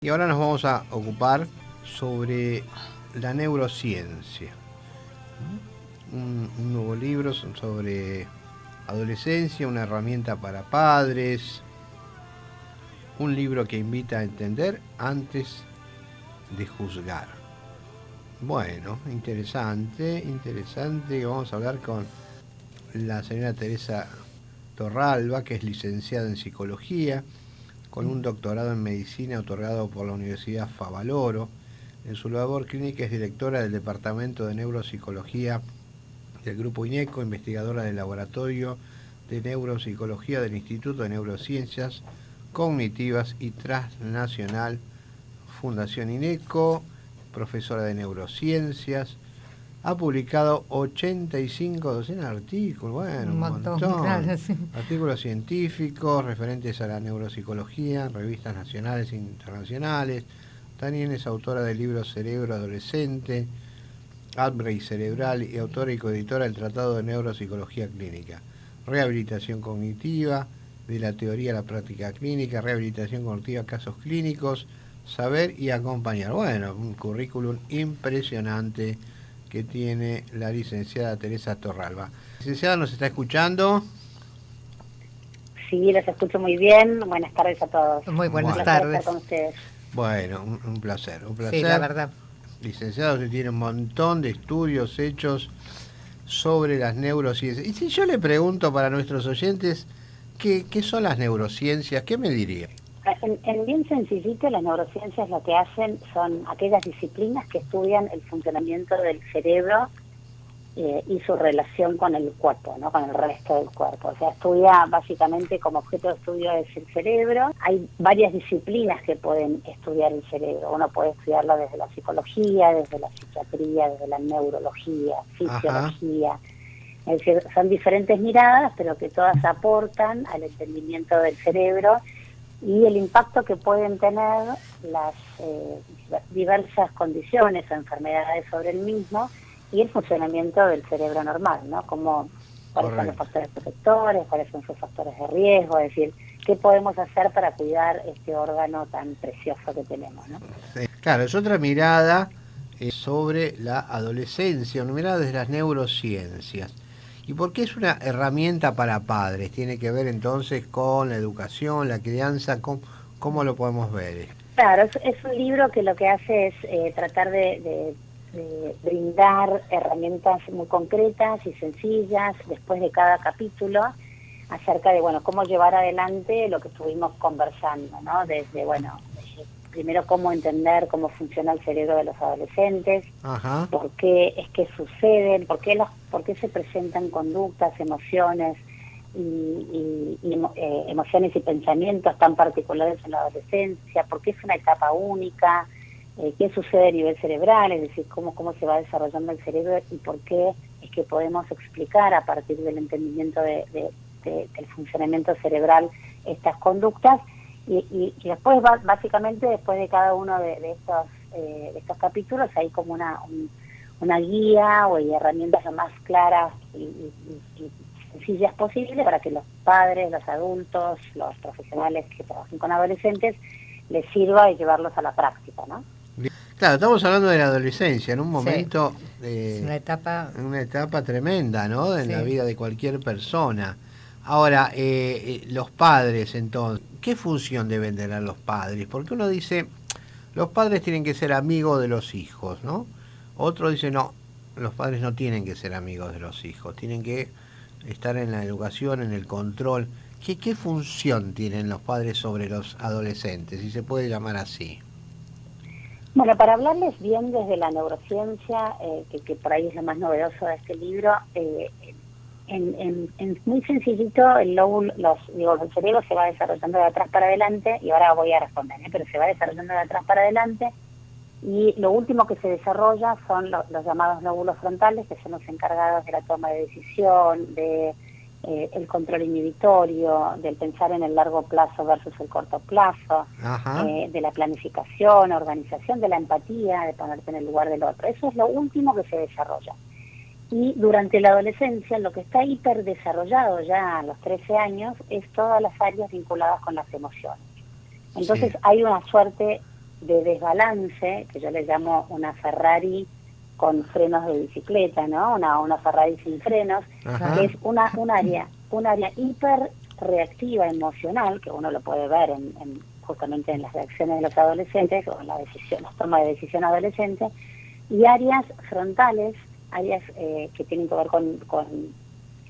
Y ahora nos vamos a ocupar sobre la neurociencia. Un nuevo libro sobre adolescencia, una herramienta para padres, un libro que invita a entender antes de juzgar. Bueno, interesante. Vamos a hablar con la señora Teresa Torralba, que es licenciada en psicología, con un doctorado en medicina otorgado por la Universidad Favaloro. En su labor clínica es directora del Departamento de Neuropsicología del Grupo INECO, investigadora del Laboratorio de Neuropsicología del Instituto de Neurociencias Cognitivas y Transnacional Fundación INECO, profesora de neurociencias. Ha publicado 85 docenas de artículos, bueno, un montón. Claro, sí. Artículos científicos referentes a la neuropsicología, en revistas nacionales e internacionales. También es autora del libro Cerebro Adolescente, Outbreak Cerebral, y autora y coeditora del Tratado de Neuropsicología Clínica. Rehabilitación cognitiva, de la teoría a la práctica clínica, rehabilitación cognitiva, casos clínicos, saber y acompañar. Bueno, un currículum impresionante que tiene la licenciada Teresa Torralba. Licenciada, ¿nos está escuchando? Sí, los escucho muy bien. Buenas tardes a todos. Muy buenas Un placer tardes. estar con ustedes. Bueno, un placer. Sí, la verdad. Licenciado, usted tiene un montón de estudios hechos sobre las neurociencias. Y si yo le pregunto para nuestros oyentes, ¿qué son las neurociencias? ¿Qué me diría? En bien sencillito, las neurociencias lo que hacen son aquellas disciplinas que estudian el funcionamiento del cerebro y su relación con el cuerpo, ¿no? Con el resto del cuerpo. O sea, estudia básicamente como objeto de estudio es el cerebro. Hay varias disciplinas que pueden estudiar el cerebro. Uno puede estudiarlo desde la psicología, desde la psiquiatría, desde la neurología, fisiología. Ajá. Es decir, son diferentes miradas, pero que todas aportan al entendimiento del cerebro y el impacto que pueden tener las diversas condiciones o enfermedades sobre el mismo y el funcionamiento del cerebro normal, ¿no? ¿Cuáles son los factores protectores, cuáles son sus factores de riesgo? Es decir, ¿qué podemos hacer para cuidar este órgano tan precioso que tenemos, ¿no? Sí, claro, es otra mirada sobre la adolescencia, una mirada desde las neurociencias. ¿Y por qué es una herramienta para padres? ¿Tiene que ver entonces con la educación, la crianza? ¿Cómo lo podemos ver? Claro, es un libro que lo que hace es tratar de brindar herramientas muy concretas y sencillas después de cada capítulo acerca de, cómo llevar adelante lo que estuvimos conversando, ¿no? Desde, primero cómo entender cómo funciona el cerebro de los adolescentes, Ajá. por qué es que suceden, por qué se presentan conductas, emociones emociones y pensamientos tan particulares en la adolescencia, por qué es una etapa única, qué sucede a nivel cerebral, es decir, cómo se va desarrollando el cerebro y por qué es que podemos explicar a partir del entendimiento del funcionamiento cerebral estas conductas y después básicamente después de cada uno de estos capítulos hay como una guía o herramientas lo más claras y sencillas posibles para que los padres, los adultos, los profesionales que trabajen con adolescentes les sirva de llevarlos a la práctica, ¿no? Claro, estamos hablando de la adolescencia, en un momento, es una etapa tremenda, ¿no? En la vida de cualquier persona. Ahora, los padres, entonces, ¿qué función deben tener los padres? Porque uno dice, los padres tienen que ser amigos de los hijos, ¿no? Otro dice, no, los padres no tienen que ser amigos de los hijos, tienen que estar en la educación, en el control. ¿Qué función tienen los padres sobre los adolescentes, si se puede llamar así? Bueno, para hablarles bien desde la neurociencia, que por ahí es lo más novedoso de este libro, en muy sencillito, el cerebro se va desarrollando de atrás para adelante, y ahora voy a responder, pero se va desarrollando de atrás para adelante, y lo último que se desarrolla son los llamados lóbulos frontales, que son los encargados de la toma de decisión, de el control inhibitorio, del pensar en el largo plazo versus el corto plazo, de la planificación, organización, de la empatía, de ponerte en el lugar del otro. Eso es lo último que se desarrolla. Y durante la adolescencia, lo que está hiperdesarrollado ya a los 13 años es todas las áreas vinculadas con las emociones. Entonces hay una suerte de desbalance, que yo le llamo una Ferrari con frenos de bicicleta, ¿no? Una Ferrari sin frenos, Ajá. que es un área hiper reactiva emocional, que uno lo puede ver justamente en las reacciones de los adolescentes o en las tomas de decisión adolescente, y áreas frontales, áreas que tienen que ver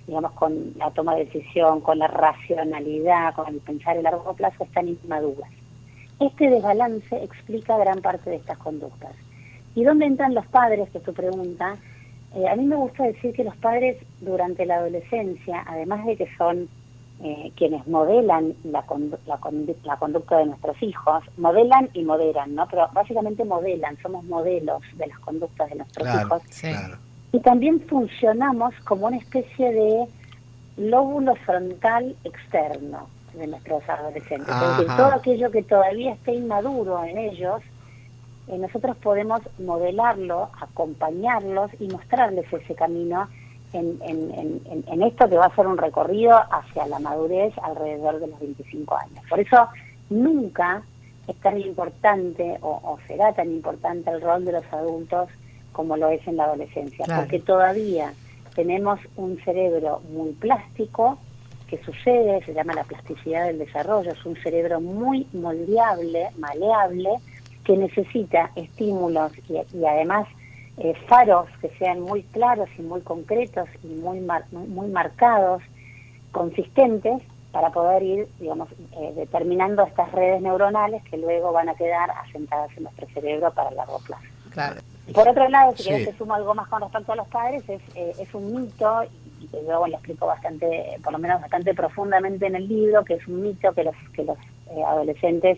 digamos, con la toma de decisión, con la racionalidad, con el pensar a largo plazo, están inmaduras. Este desbalance explica gran parte de estas conductas. ¿Y dónde entran los padres, que es tu pregunta? A mí me gusta decir que los padres durante la adolescencia, además de que son quienes modelan la conducta de nuestros hijos, modelan y moderan, ¿no? Pero básicamente modelan, somos modelos de las conductas de nuestros hijos. Sí. Claro. Y también funcionamos como una especie de lóbulo frontal externo de nuestros adolescentes. Es decir, todo aquello que todavía esté inmaduro en ellos, nosotros podemos modelarlo, acompañarlos y mostrarles ese camino en esto que va a ser un recorrido hacia la madurez alrededor de los 25 años. Por eso nunca es tan importante o será tan importante el rol de los adultos como lo es en la adolescencia, Claro. porque todavía tenemos un cerebro muy plástico, que sucede, se llama la plasticidad del desarrollo, es un cerebro muy moldeable, maleable, que necesita estímulos y además faros que sean muy claros y muy concretos y muy marcados, consistentes, para poder ir, digamos, determinando estas redes neuronales que luego van a quedar asentadas en nuestro cerebro para largo plazo. Claro. Por otro lado, si Sí. querés te sumo algo más con respecto a los padres, es un mito, y que luego lo explico bastante, por lo menos bastante profundamente en el libro, que es un mito que los adolescentes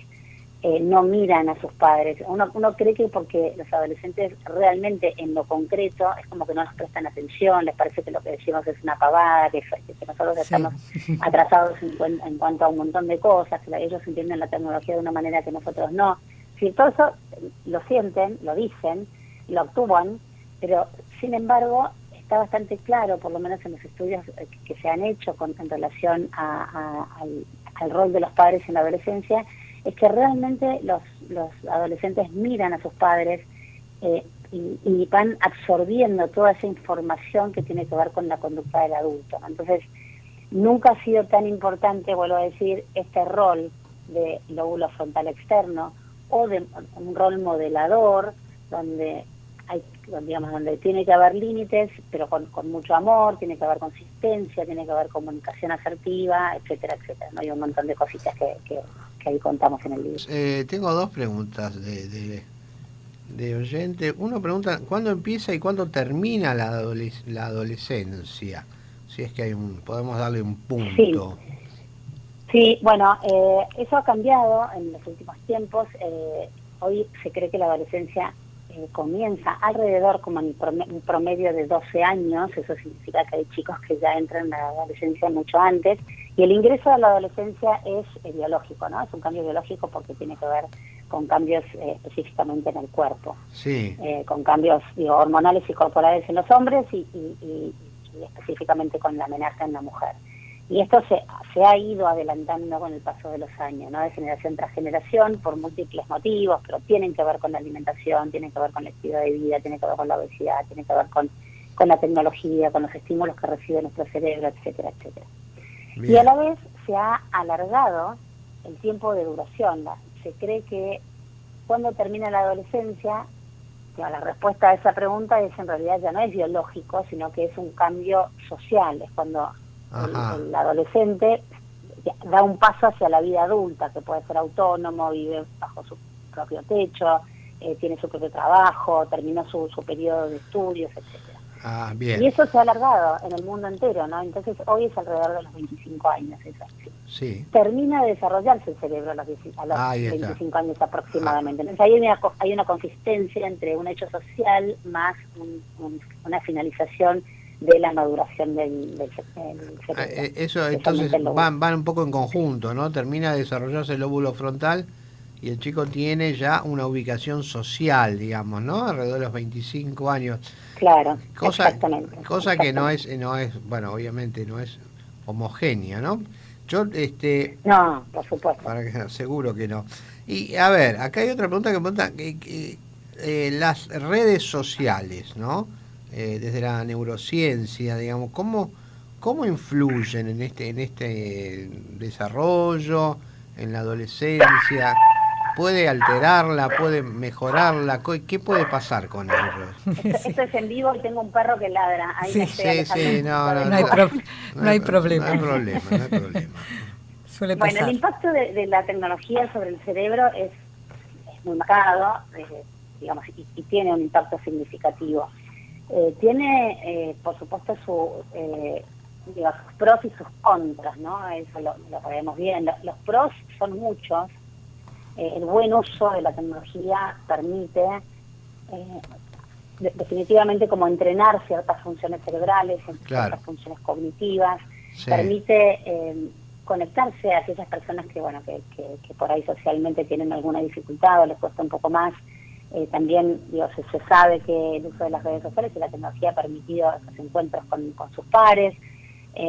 no miran a sus padres. Uno cree que porque los adolescentes realmente en lo concreto es como que no nos prestan atención, les parece que lo que decimos es una pavada, que nosotros estamos atrasados en cuanto a un montón de cosas, que ellos entienden la tecnología de una manera que nosotros no. Si todo eso lo sienten, lo dicen, lo actúan, pero sin embargo está bastante claro, por lo menos en los estudios que se han hecho en relación al rol de los padres en la adolescencia, es que realmente los adolescentes miran a sus padres y van absorbiendo toda esa información que tiene que ver con la conducta del adulto, ¿no? Entonces, nunca ha sido tan importante, vuelvo a decir, este rol de lóbulo frontal externo o de un rol modelador donde donde tiene que haber límites, pero con mucho amor, tiene que haber consistencia, tiene que haber comunicación asertiva, etcétera, etcétera, ¿no? Hay un montón de cositas que ahí contamos en el libro. Tengo dos preguntas de oyente. Uno pregunta, ¿cuándo empieza y cuándo termina la adolescencia? Si es que podemos darle un punto. Sí, bueno, eso ha cambiado en los últimos tiempos. Hoy se cree que la adolescencia comienza alrededor como en un promedio de 12 años. Eso significa que hay chicos que ya entran en la adolescencia mucho antes, y el ingreso a la adolescencia es biológico, ¿no? Es un cambio biológico porque tiene que ver con cambios específicamente en el cuerpo, Sí. con cambios hormonales y corporales en los hombres y específicamente con la menarca en la mujer. Y esto se ha ido adelantando con el paso de los años, ¿no? De generación tras generación, por múltiples motivos, pero tienen que ver con la alimentación, tienen que ver con el estilo de vida, tienen que ver con la obesidad, tienen que ver con la tecnología, con los estímulos que recibe nuestro cerebro, etcétera, etcétera. Bien. Y a la vez se ha alargado el tiempo de duración. Se cree que cuando termina la adolescencia, la respuesta a esa pregunta es en realidad ya no es biológico, sino que es un cambio social. Es cuando el adolescente da un paso hacia la vida adulta, que puede ser autónomo, vive bajo su propio techo, tiene su propio trabajo, terminó su periodo de estudios, etcétera. Bien. Y eso se ha alargado en el mundo entero, ¿no? Entonces hoy es alrededor de los 25 años, eso. Sí. Termina de desarrollarse el cerebro a los 25 años aproximadamente. Entonces hay una consistencia entre un hecho social más una finalización de la maduración del cerebro. Eso entonces van un poco en conjunto, ¿no? Termina de desarrollarse el lóbulo frontal y el chico tiene ya una ubicación social, digamos, ¿no? Alrededor de los 25 años. Claro, exactamente. Cosa que no es, bueno, obviamente no es homogénea, ¿no? Yo, no, por supuesto. Seguro que no. Y a ver, acá hay otra pregunta que pregunta las redes sociales, ¿no? Desde la neurociencia, digamos, ¿cómo influyen en este desarrollo, en la adolescencia? ¿Puede alterarla? ¿Puede mejorarla? ¿Qué puede pasar con ellos? Esto es en vivo y tengo un perro que ladra. Ahí me estoy alejando un poquito de No hay, vos. no hay problema. No hay problema, no hay problema. Suele Bueno, pasar. el impacto de la tecnología sobre el cerebro es muy marcado, digamos, y tiene un impacto significativo. Tiene, por supuesto, sus pros y sus contras, ¿no? Eso lo sabemos bien. Los pros son muchos. El buen uso de la tecnología permite definitivamente como entrenar ciertas funciones cerebrales, ciertas funciones cognitivas, permite conectarse a aquellas personas que por ahí socialmente tienen alguna dificultad o les cuesta un poco más. También se sabe que el uso de las redes sociales y la tecnología ha permitido esos encuentros con sus pares.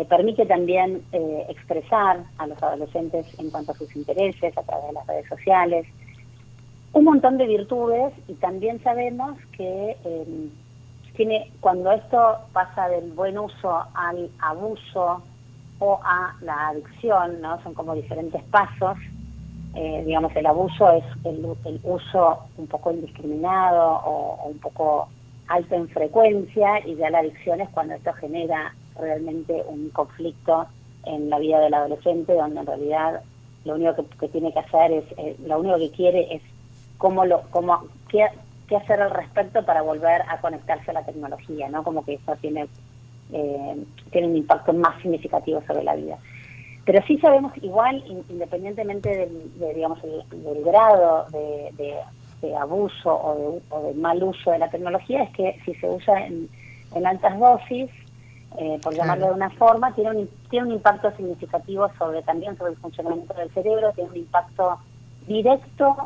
Permite también expresar a los adolescentes en cuanto a sus intereses a través de las redes sociales. Un montón de virtudes, y también sabemos que cuando esto pasa del buen uso al abuso o a la adicción, ¿no? Son como diferentes pasos. Digamos, el abuso es el uso un poco indiscriminado o un poco alto en frecuencia, y ya la adicción es cuando esto genera realmente un conflicto en la vida del adolescente, donde en realidad lo único que tiene que hacer lo único que quiere es qué hacer al respecto para volver a conectarse a la tecnología, ¿no? Como que eso tiene un impacto más significativo sobre la vida. Pero sí sabemos igual, independientemente del grado de abuso o de mal uso de la tecnología, es que si se usa en altas dosis, por llamarlo de una forma, tiene un impacto significativo también sobre el funcionamiento del cerebro, tiene un impacto directo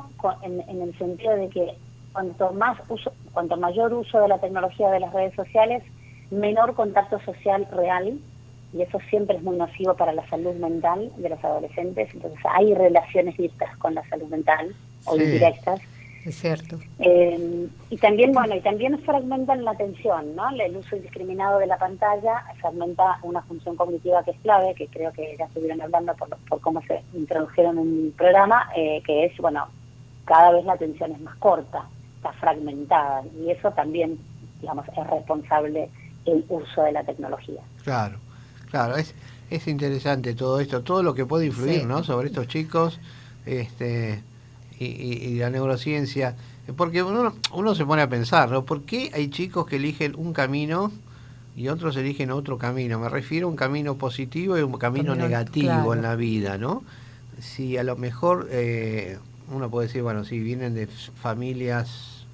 en el sentido de que cuanto mayor uso de la tecnología de las redes sociales, menor contacto social real, y eso siempre es muy nocivo para la salud mental de los adolescentes. Entonces hay relaciones directas con la salud mental o indirectas. Es cierto. Y también fragmentan la atención, ¿no? El uso indiscriminado de la pantalla fragmenta una función cognitiva que es clave, que creo que ya estuvieron hablando por cómo se introdujeron en un programa, que es, cada vez la atención es más corta, está fragmentada, y eso también, es responsable el uso de la tecnología. Claro, es interesante todo esto, todo lo que puede influir, ¿no? Sobre estos chicos, y la neurociencia, porque uno se pone a pensar, ¿no? ¿Por qué hay chicos que eligen un camino y otros eligen otro camino? Me refiero a un camino positivo y un camino negativo en la vida, ¿no? Si a lo mejor uno puede decir, si vienen de familias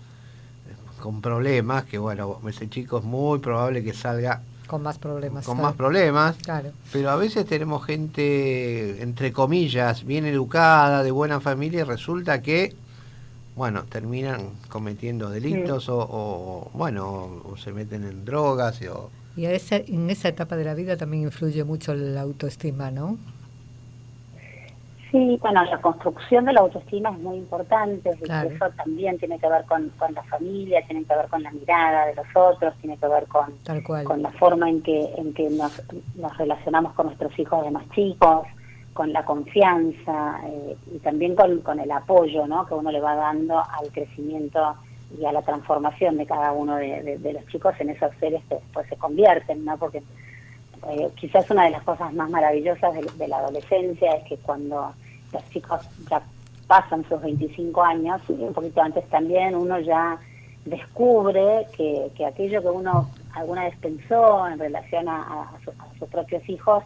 con problemas, que ese chico es muy probable que salga con más problemas. Más problemas, claro. Pero a veces tenemos gente, entre comillas, bien educada, de buena familia, y resulta que, terminan cometiendo delitos o se meten en drogas. Y en esa etapa de la vida también influye mucho la autoestima, ¿no? Sí, la construcción de la autoestima es muy importante, claro. Eso también tiene que ver con la familia, tiene que ver con la mirada de los otros, tiene que ver con la forma en que nos relacionamos con nuestros hijos de más chicos, con la confianza, y también con el apoyo, ¿no? Que uno le va dando al crecimiento y a la transformación de cada uno de los chicos en esos seres que después se convierten, ¿no? Porque quizás una de las cosas más maravillosas de la adolescencia es que cuando los chicos ya pasan sus 25 años, y un poquito antes también, uno ya descubre que aquello que uno alguna vez pensó en relación a sus propios hijos,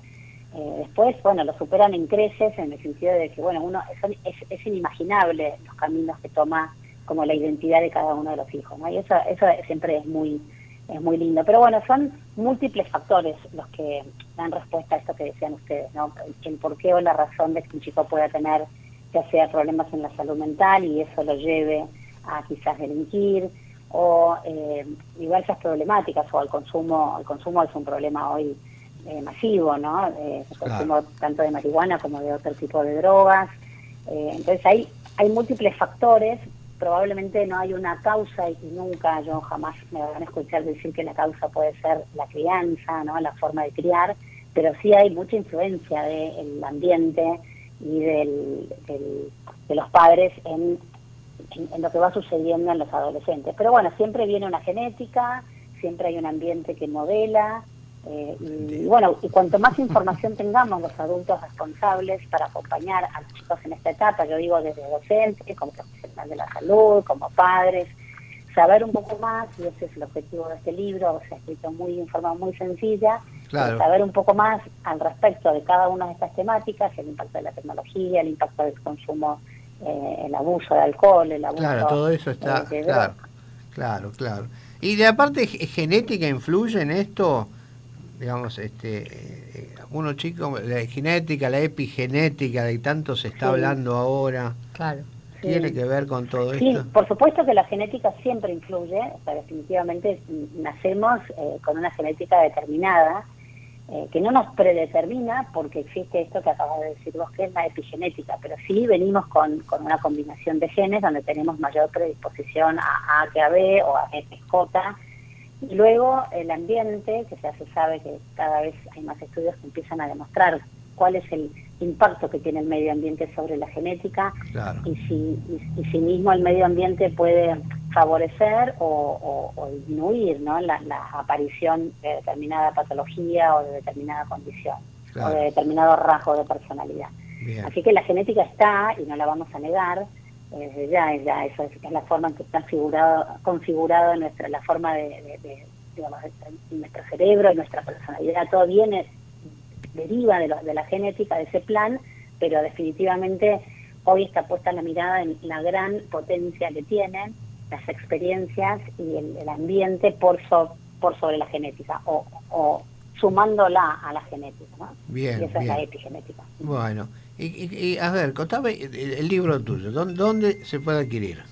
después, lo superan en creces, en el sentido de que, es inimaginable los caminos que toma como la identidad de cada uno de los hijos, ¿no? Y eso siempre es muy lindo. Pero son múltiples factores los que dan respuesta a esto que decían ustedes, ¿no? El porqué o la razón de que un chico pueda tener, ya sea problemas en la salud mental y eso lo lleve a quizás delinquir, o diversas problemáticas, o el consumo es un problema hoy masivo, ¿no? El consumo tanto de marihuana como de otro tipo de drogas. Entonces hay hay múltiples factores, probablemente no hay una causa y nunca, yo jamás me van a escuchar decir que la causa puede ser la crianza, ¿no? La forma de criar, pero sí hay mucha influencia del ambiente y de los padres en lo que va sucediendo en los adolescentes. Pero bueno, siempre viene una genética, siempre hay un ambiente que modela, y bueno, y cuanto más información tengamos los adultos responsables para acompañar a los chicos en esta etapa, yo digo desde docente, como profesional de la salud, como padres, saber un poco más, y ese es el objetivo de este libro, se ha escrito muy en forma muy sencilla, Claro. saber un poco más al respecto de cada una de estas temáticas, el impacto de la tecnología, el impacto del consumo, el abuso de alcohol, el abuso Claro, todo eso está, de claro, claro. Y de aparte genética influye en esto, digamos, uno chico, la genética, la epigenética, de tanto se está hablando ahora, Claro. ¿tiene que ver con todo Sí, esto? por supuesto que la genética siempre influye, o sea, definitivamente nacemos con una genética determinada, que no nos predetermina porque existe esto que acabas de decir vos, que es la epigenética, pero sí venimos con una combinación de genes donde tenemos mayor predisposición a A que a B o a E que J, y luego el ambiente, que ya se sabe que cada vez hay más estudios que empiezan a demostrar cuál es el impacto que tiene el medio ambiente sobre la genética, Claro. y si mismo el medio ambiente puede favorecer o disminuir, ¿no? la aparición de determinada patología o de determinada condición, Claro. o de determinado rasgo de personalidad. Bien. Así que la genética está y no la vamos a negar, ya eso es la forma en que está configurado la forma digamos, de nuestro cerebro y nuestra personalidad, todo deriva de la genética, de ese plan, pero definitivamente hoy está puesta la mirada en la gran potencia que tienen las experiencias y el ambiente por sobre la genética, o sumándola a la genética, ¿no? Bien, y eso es bien. la epigenética. Bueno, y a ver, contame el libro tuyo, ¿dónde se puede adquirir?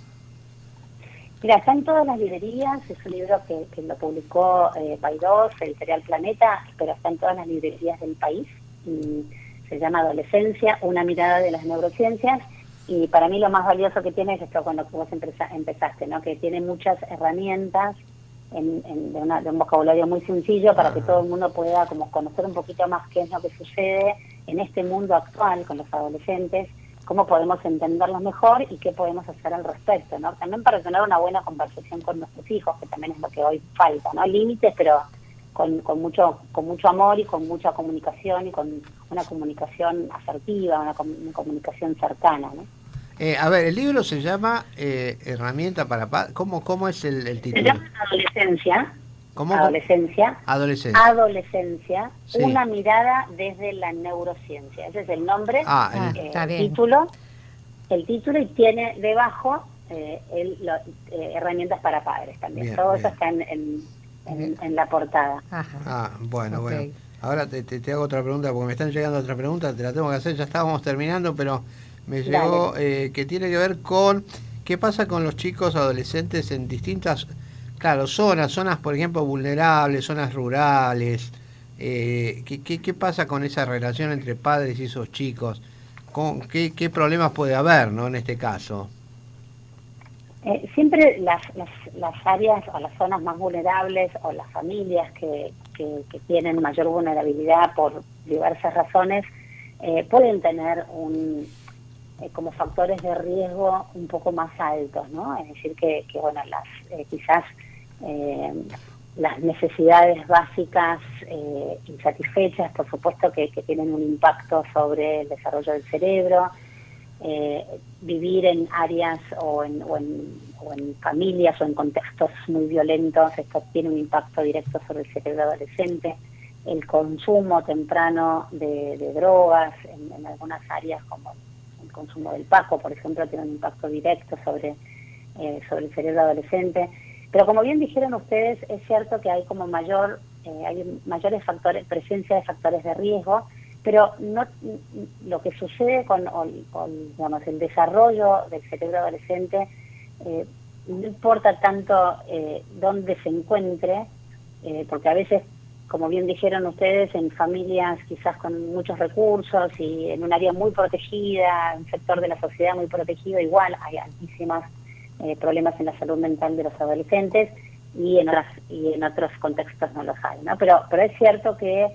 Mira, está en todas las librerías, es un libro que lo publicó Paidós, Editorial Planeta, pero está en todas las librerías del país, y se llama Adolescencia, una mirada de las neurociencias, y para mí lo más valioso que tiene es esto con lo que vos empezaste, ¿no? Que tiene muchas herramientas de un vocabulario muy sencillo para que todo el mundo pueda como conocer un poquito más qué es lo que sucede en este mundo actual con los adolescentes, cómo podemos entenderlos mejor y qué podemos hacer al respecto, ¿no? También para tener una buena conversación con nuestros hijos, que también es lo que hoy falta, ¿no? Límites, pero con mucho amor y con mucha comunicación, y con una comunicación asertiva, una comunicación cercana, ¿no? A ver, el libro se llama Herramienta para Padres. ¿Cómo es el Se título? llama Adolescencia. ¿Cómo? Adolescencia. Adolescencia. Adolescencia, Sí. una mirada desde la neurociencia. Ese es el nombre, está bien. el título, y tiene debajo herramientas para padres también. Bien, Todo bien. eso está en la portada. Ajá. Bueno, Ok. bueno. Ahora te hago otra pregunta, porque me están llegando otras preguntas, te la tengo que hacer, ya estábamos terminando, pero me llegó que tiene que ver con qué pasa con los chicos adolescentes en distintas, claro, zonas, por ejemplo, vulnerables, zonas rurales. ¿Qué pasa con esa relación entre padres y esos chicos? ¿Qué problemas puede haber, ¿no? En este caso. Siempre las áreas o las zonas más vulnerables, o las familias que tienen mayor vulnerabilidad por diversas razones, pueden tener como factores de riesgo un poco más altos, ¿no? Es decir, que bueno, quizás las necesidades básicas insatisfechas, por supuesto que tienen un impacto sobre el desarrollo del cerebro. Vivir en áreas o en familias o en contextos muy violentos, esto tiene un impacto directo sobre el cerebro adolescente. El consumo temprano de drogas en algunas áreas, como el consumo del paco, por ejemplo, tiene un impacto directo sobre el cerebro adolescente. Pero como bien dijeron ustedes, es cierto que hay como hay mayores factores, presencia de factores de riesgo, pero no lo que sucede con digamos, el desarrollo del cerebro adolescente, no importa tanto dónde se encuentre, porque a veces como bien dijeron ustedes, en familias quizás con muchos recursos y en un área muy protegida, un sector de la sociedad muy protegido, igual hay altísimos problemas en la salud mental de los adolescentes y en otros contextos no los hay, ¿no? Pero es cierto que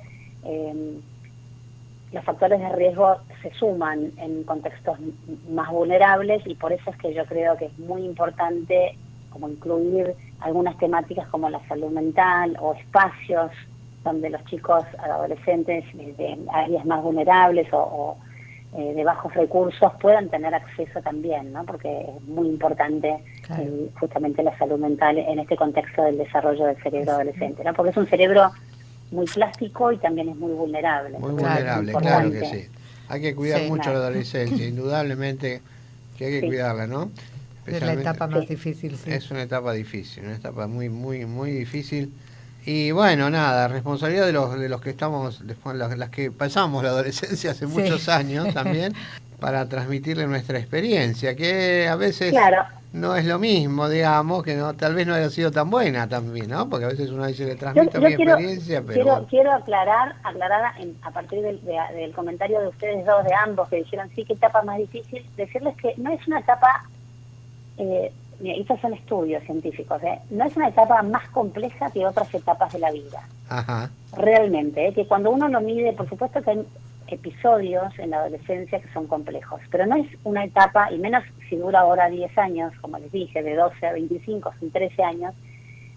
los factores de riesgo se suman en contextos más vulnerables y por eso es que yo creo que es muy importante como incluir algunas temáticas como la salud mental o espacios donde los chicos adolescentes de áreas más vulnerables o de bajos recursos puedan tener acceso también, ¿no? Porque es muy importante claro. Justamente la salud mental en este contexto del desarrollo del cerebro adolescente, ¿no? Porque es un cerebro muy plástico y también es muy vulnerable. Muy vulnerable, claro que sí. Hay que cuidar mucho a la adolescencia, indudablemente que hay que cuidarla, ¿no? Es la etapa más difícil, sí. Es una etapa difícil, una etapa muy, muy, muy difícil. Y bueno, nada, responsabilidad de los que estamos, las que pasamos la adolescencia hace muchos años también, para transmitirle nuestra experiencia, que a veces no es lo mismo, digamos, que no tal vez no haya sido tan buena también, ¿no? Porque a veces uno dice, le transmito mi experiencia, pero... Quiero aclarar a partir del comentario de ustedes dos, de ambos, que dijeron, sí, qué etapa más difícil, decirles que no es una etapa... estos son estudios científicos, no es una etapa más compleja que otras etapas de la vida. Ajá. Realmente, que cuando uno lo mide, por supuesto que hay episodios en la adolescencia que son complejos, pero no es una etapa, y menos si dura ahora 10 años, como les dije, de 12 a 25, son 13 años,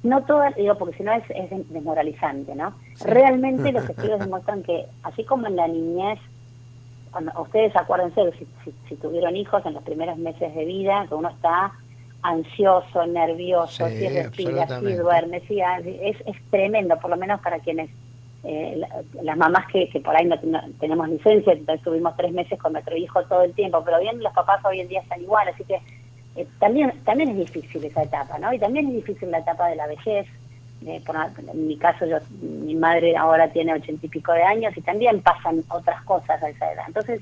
no todo, digo, porque si no es desmoralizante, ¿no? Sí. Realmente los estudios demuestran que, así como en la niñez, cuando ustedes acuérdense, si tuvieron hijos en los primeros meses de vida, que uno está ansioso, nervioso, si respira, si duerme, es tremendo, por lo menos para quienes, las mamás que por ahí no tenemos licencia, entonces tuvimos 3 meses con nuestro hijo todo el tiempo, pero bien los papás hoy en día están igual, así que también es difícil esa etapa, ¿no? Y también es difícil la etapa de la vejez. En mi caso, mi madre ahora tiene 80 y pico de años y también pasan otras cosas a esa edad. Entonces,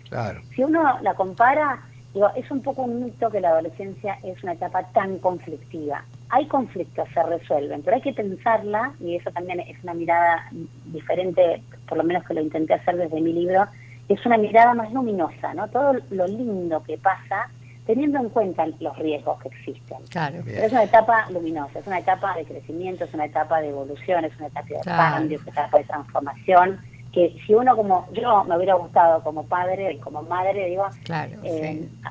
si uno la compara, digo, es un poco un mito que la adolescencia es una etapa tan conflictiva. Hay conflictos, se resuelven, pero hay que pensarla, y eso también es una mirada diferente, por lo menos que lo intenté hacer desde mi libro, es una mirada más luminosa, ¿no? Todo lo lindo que pasa, teniendo en cuenta los riesgos que existen. Claro. Pero es una etapa luminosa, es una etapa de crecimiento, es una etapa de evolución, es una etapa de cambio, es una etapa de transformación, que si uno como yo me hubiera gustado como padre y como madre, digo,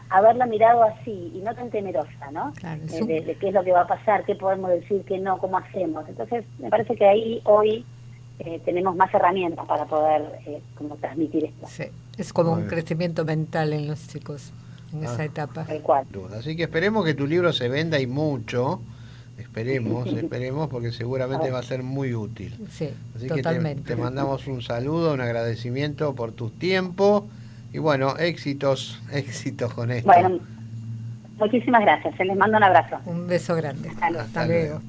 haberla mirado así y no tan temerosa, ¿no? Claro, de qué es lo que va a pasar, qué podemos decir, qué no, cómo hacemos. Entonces, me parece que ahí hoy tenemos más herramientas para poder como transmitir esto. Sí, es como un crecimiento mental en los chicos en esa etapa. Tal cual. Así que esperemos que tu libro se venda y mucho. Esperemos, porque seguramente va a ser muy útil. Sí, así totalmente. Que te mandamos un saludo, un agradecimiento por tu tiempo y bueno, éxitos con esto. Bueno, muchísimas gracias. Les mando un abrazo. Un beso grande. Hasta luego. Hasta luego.